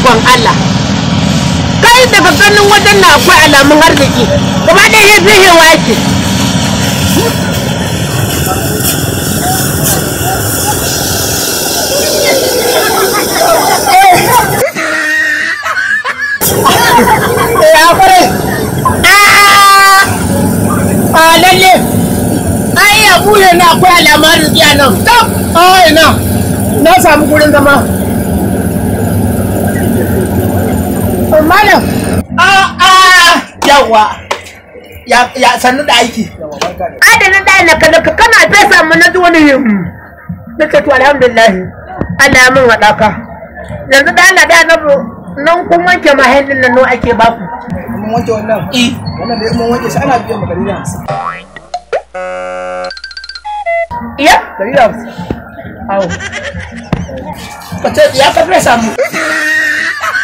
ikon Allah kai daga ganin wajen na akwai alamun arziki gaba ɗaya ya zihewa yake lalle ai abu yana akwai alamar arziki a nan ai na samu gurin zama malam yawa ya sannu da aiki adana da na kana fesa mu na wani nake to alhamdulillah Allah ya min wadaka yanzu da Allah da nabu nan kun wanke mahallin nan ake baku mun wanke wannan wannan da mun wanke shi ana biyan magana iya dari da awo kace ya ka fesa mu